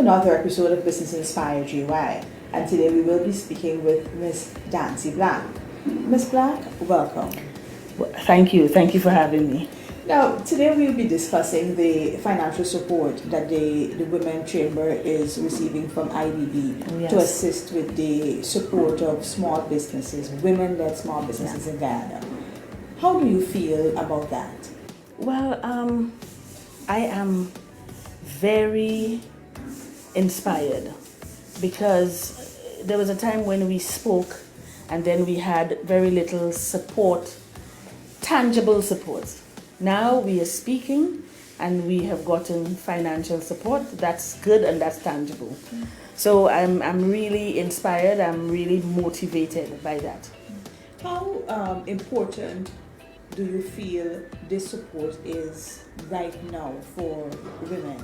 to another episode of Business Inspired GY, and today we will be speaking with Miss Dancy Black. Miss Black, welcome. Well, thank you for having me. Now, today we will be discussing the financial support that the Women Chamber is receiving from IDB to assist with the support of small businesses, women-led small businesses in Guyana. How do you feel about that? Well, I am very inspired because there was a time when we spoke and then we had very little support, tangible support. Now we are speaking and we have gotten financial support. That's good and that's tangible. So I'm really inspired, I'm really motivated by that. How important do you feel this support is right now for women?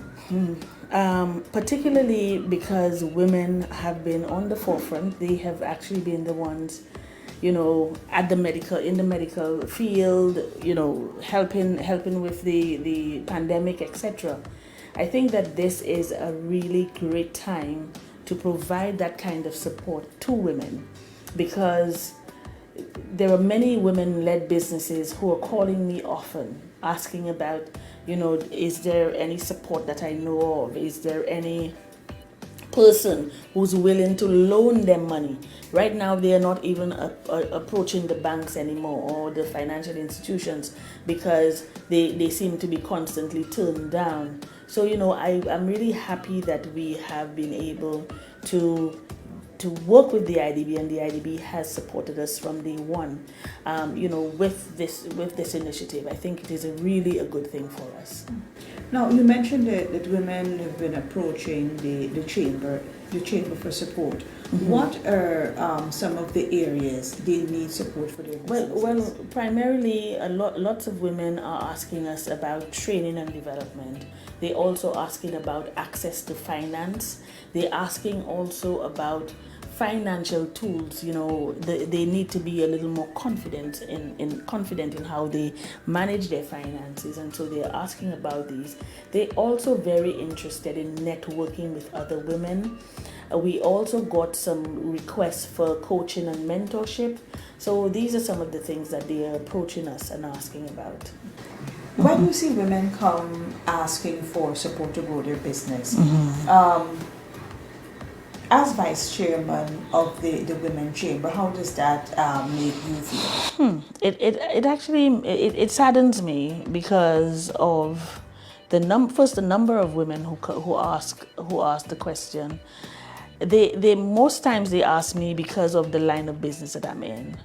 Particularly because women have been on the forefront. They have actually been the ones, in the medical field, helping with the pandemic, etc. I think that this is a really great time to provide that kind of support to women, because there are many women-led businesses who are calling me often, asking about, is there any support that I know of? Is there any person who's willing to loan them money? Right now, they are not even approaching the banks anymore or the financial institutions because they seem to be constantly turned down. So, I'm really happy that we have been able to work with the IDB, and the IDB has supported us from day one, with this initiative. I think it is a good thing for us. Now, you mentioned that women have been approaching the chamber for support. Mm-hmm. What are some of the areas they need support for their businesses? Well, primarily, lots of women are asking us about training and development. They're also asking about access to finance. They're asking also about financial tools. They need to be a little more confident in how they manage their finances, and so they're asking about these. They're also very interested in networking with other women. We also got some requests for coaching and mentorship. So these are some of the things that they are approaching us and asking about. When you see women come asking for support to grow their business, as vice chairman of the Women Chamber, how does that make you feel? It actually saddens me because of the number of women who ask the question. They most times they ask me because of the line of business that I'm in.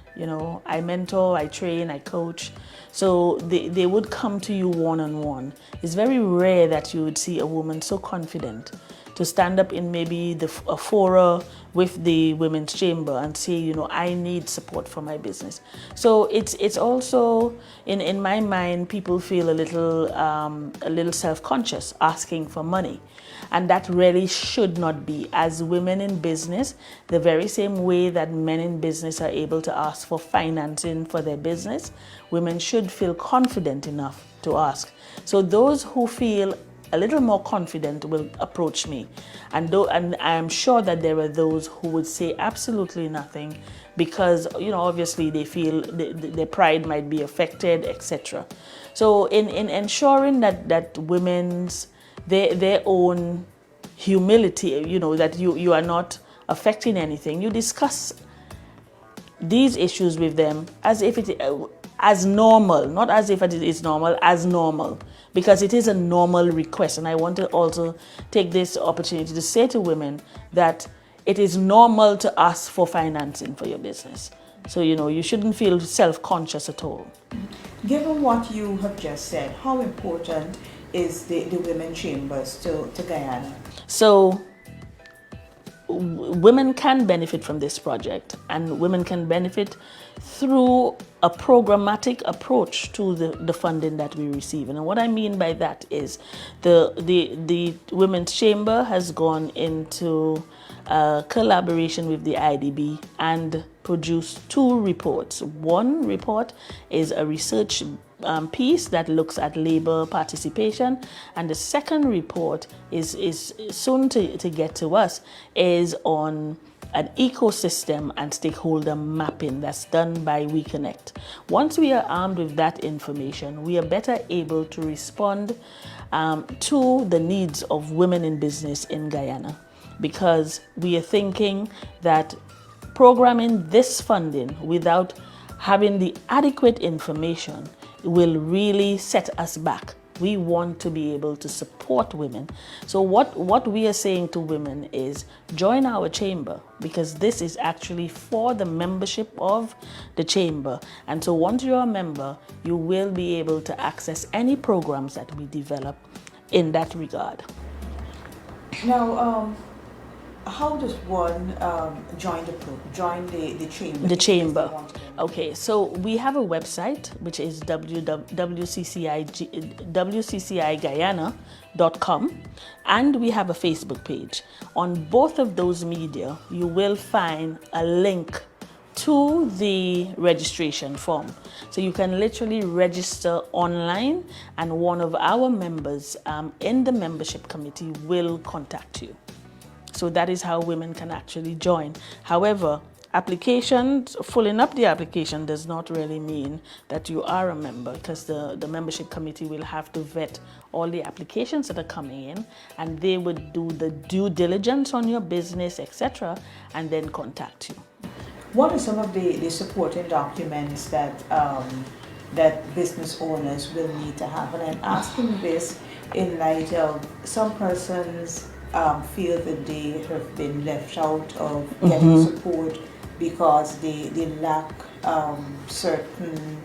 I mentor, I train, I coach. So they would come to you one-on-one. It's very rare that you would see a woman so confident to stand up in maybe a forum with the Women's Chamber and say, I need support for my business. So it's also, in my mind, people feel a little self-conscious asking for money. And that really should not be. As women in business, the very same way that men in business are able to ask for financing for their business, women should feel confident enough to ask. So those who feel a little more confident will approach me. And I am sure that there are those who would say absolutely nothing because, obviously they feel their pride might be affected, etc. So in ensuring that women's their own humility, that you are not affecting anything, you discuss these issues with them as if as normal, not as if it is normal, as normal, because it is a normal request. And I want to also take this opportunity to say to women that it is normal to ask for financing for your business. So, you shouldn't feel self-conscious at all. Given what you have just said, how important is the Women Chambers to Guyana? So women can benefit from this project, and women can benefit through a programmatic approach to the funding that we receive. And what I mean by that is the Women's Chamber has gone into collaboration with the IDB and produced 2 reports. One report is a research piece that looks at labor participation, and the second report is soon to get to us, is on an ecosystem and stakeholder mapping that's done by WeConnect. Once we are armed with that information, we are better able to respond to the needs of women in business in Guyana, because we are thinking that programming this funding without having the adequate information will really set us back. We want to be able to support women. So what we are saying to women is join our chamber, because this is actually for the membership of the chamber. And so once you're a member, you will be able to access any programs that we develop in that regard. Now, how does one join the chamber? The chamber. Okay, so we have a website, which is www.wcciguyana.com, and we have a Facebook page. On both of those media, you will find a link to the registration form. So you can literally register online, and one of our members in the membership committee will contact you. So that is how women can actually join. However, filling up the application does not really mean that you are a member, because the membership committee will have to vet all the applications that are coming in, and they would do the due diligence on your business, etc., and then contact you. What are some of the supporting documents that business owners will need to have? And I'm asking this in light of some persons feel that they have been left out of getting support because they lack certain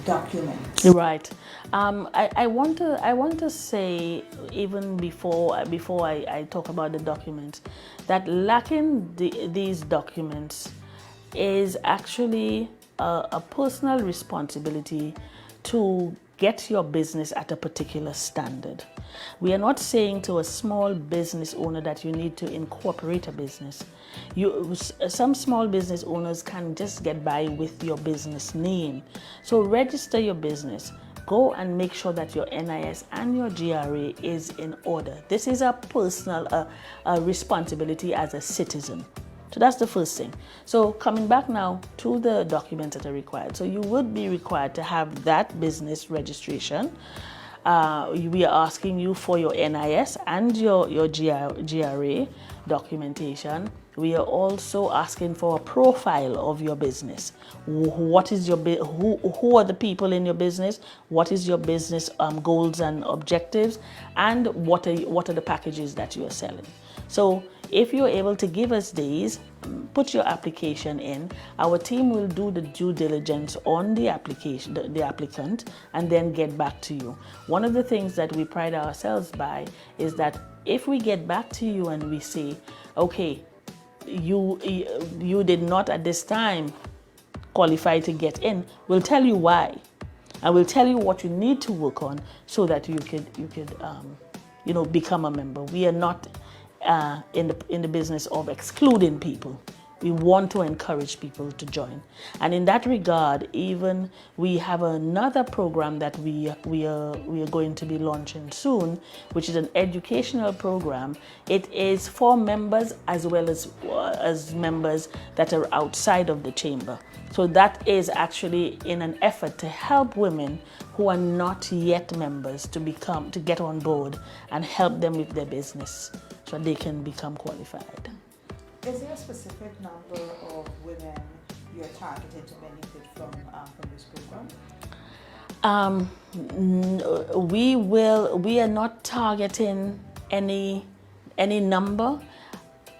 documents. Right. I want to say, even before I talk about the documents, that lacking these documents is actually a personal responsibility to get your business at a particular standard. We are not saying to a small business owner that you need to incorporate a business. Some small business owners can just get by with your business name. So register your business. Go and make sure that your NIS and your GRA is in order. This is a personal responsibility as a citizen. So that's the first thing. So coming back now to the documents that are required. So you would be required to have that business registration. We are asking you for your NIS and your GRA documentation. We are also asking for a profile of your business. What is who are the people in your business? What is your business goals and objectives? And what are the packages that you are selling? So if you're able to give us these, put your application in. Our team will do the due diligence on the application, the applicant, and then get back to you. One of the things that we pride ourselves by is that if we get back to you and we say, okay, you did not at this time qualify to get in, we'll tell you why, and we'll tell you what you need to work on so that you could become a member. We are not in the business of excluding people. We want to encourage people to join. And in that regard, even we have another program that we are going to be launching soon, which is an educational program. It is for members as well as members that are outside of the chamber. So that is actually in an effort to help women who are not yet members to get on board and help them with their business so they can become qualified. Is there a specific number of women you're targeted to benefit from this program? We are not targeting any number.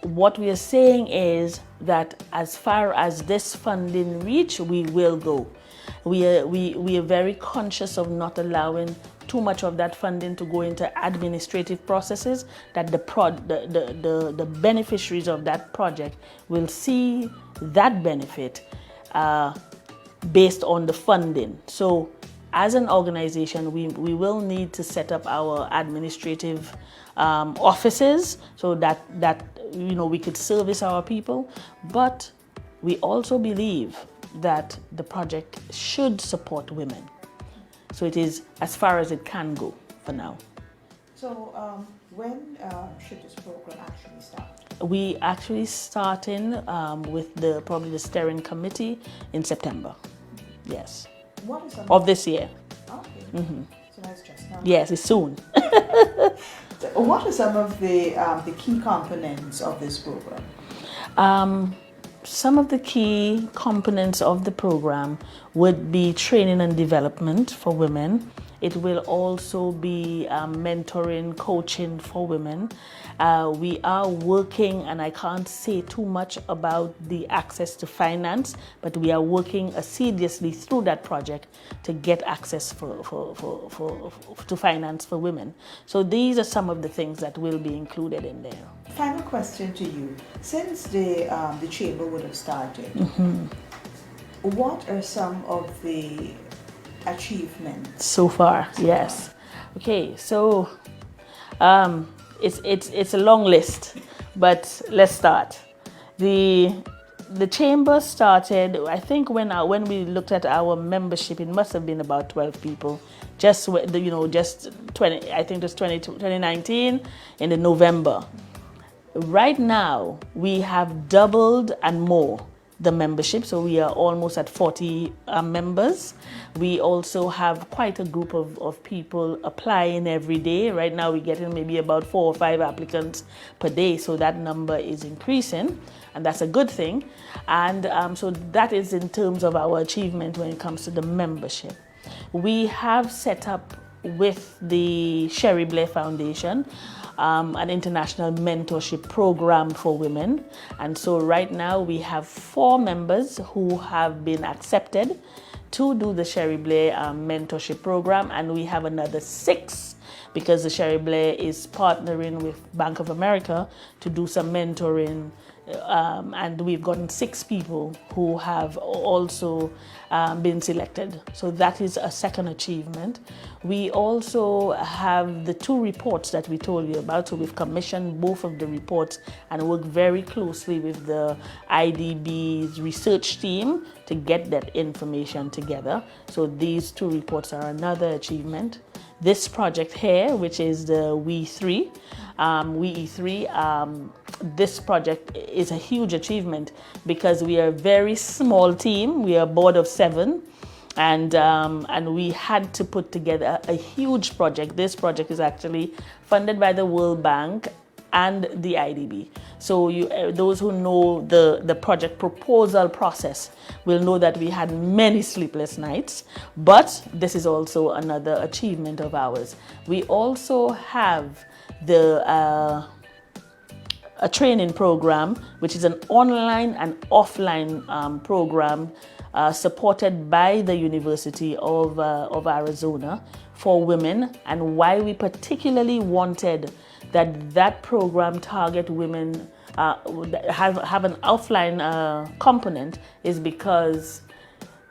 What we are saying is that as far as this funding reach, we will go. We are very conscious of not allowing too much of that funding to go into administrative processes, that the beneficiaries of that project will see that benefit based on the funding. So as an organization, we will need to set up our administrative offices so that we could service our people. But we also believe that the project should support women. So it is as far as it can go for now. So when should this program actually start? We actually starting with probably the steering committee in September. Yes. What is of this year. Okay. Mm-hmm. So that's just now. Yes, it's soon. What are some of the key components of this program? Some of the key components of the program would be training and development for women. It will also be mentoring, coaching for women. We are working, and I can't say too much about the access to finance, but we are working assiduously through that project to get access to finance for women. So these are some of the things that will be included in there. Final question to you. Since the chamber would have started, what are some of the achievements so far? Yes. Okay, so it's a long list, but let's start. The chamber started, I think when we looked at our membership, it must have been about 12 people. Just 20, I think it was 2019 in the November. Right now we have doubled and more the membership, so we are almost at 40 members. We also have quite a group of people applying every day. Right now we're getting maybe about 4 or 5 applicants per day, so that number is increasing, and that's a good thing. And so that is in terms of our achievement when it comes to the membership. We have set up with the Sherry Blair Foundation an international mentorship program for women. And so right now we have 4 members who have been accepted to do the Sherry Blair mentorship program, and we have another 6 because the Sherry Blair is partnering with Bank of America to do some mentoring. And we've gotten 6 people who have also been selected. So that is a second achievement. We also have the 2 reports that we told you about. So we've commissioned both of the reports and worked very closely with the IDB's research team to get that information together. So these 2 reports are another achievement. This project here, which is the WE3, this project is a huge achievement because we are a very small team. We are a board of 7, and we had to put together a huge project. This project is actually funded by the World Bank and the IDB. So those who know the project proposal process will know that we had many sleepless nights, but this is also another achievement of ours. We also have a training program, which is an online and offline program supported by the University of Arizona for women, and why we particularly wanted that program target women, have an offline component, is because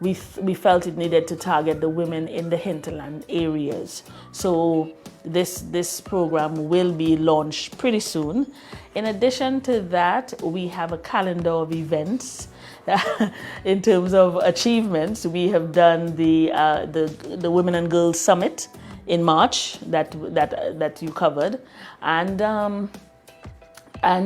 we felt it needed to target the women in the hinterland areas. So this program will be launched pretty soon. In addition to that, we have a calendar of events. In terms of achievements, we have done the Women and Girls Summit in March that you covered, and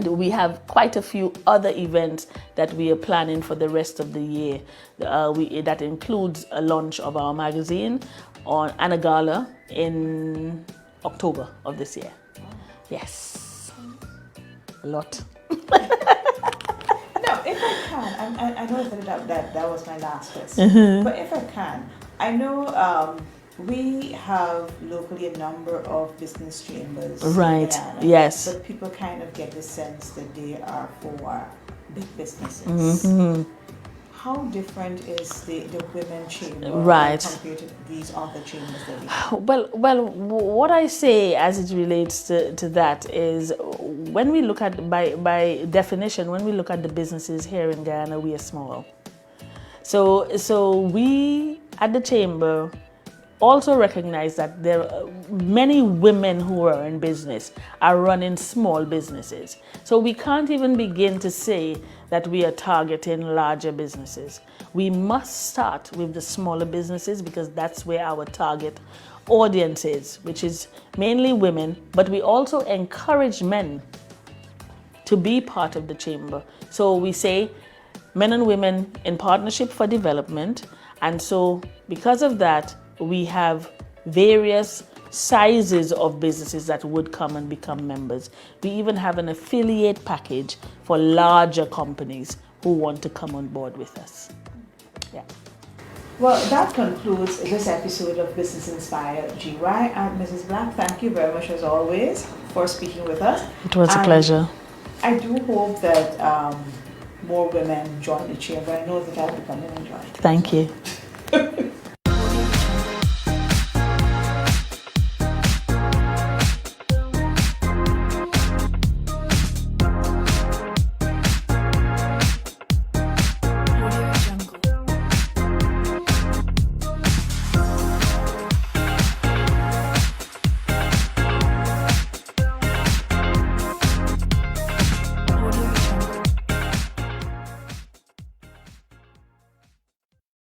we have quite a few other events that we are planning for the rest of the year. That includes a launch of our magazine and a gala in October of this year. Yes, a lot. Now, if I can, I know that was my last question, but if I can, I know we have locally a number of business chambers. Right. In Guyana, yes. but people kind of get the sense that they are for big businesses. How different is the women chamber compared to these other chambers that we have? Well, what I say as it relates to that is, when we look at, by definition, when we look at the businesses here in Guyana, we are small. So we at the chamber also recognize that there are many women who are in business are running small businesses. So we can't even begin to say that we are targeting larger businesses. We must start with the smaller businesses because that's where our target audience is, which is mainly women, but we also encourage men to be part of the chamber. So we say men and women in partnership for development, and so because of that, we have various sizes of businesses that would come and become members. We even have an affiliate package for larger companies who want to come on board with us. Yeah. Well, that concludes this episode of Business Inspire GY. And Mrs. Black, thank you very much as always for speaking with us. It was a pleasure. I do hope that more women join the chamber. I know that I'll be coming and join. Thank you.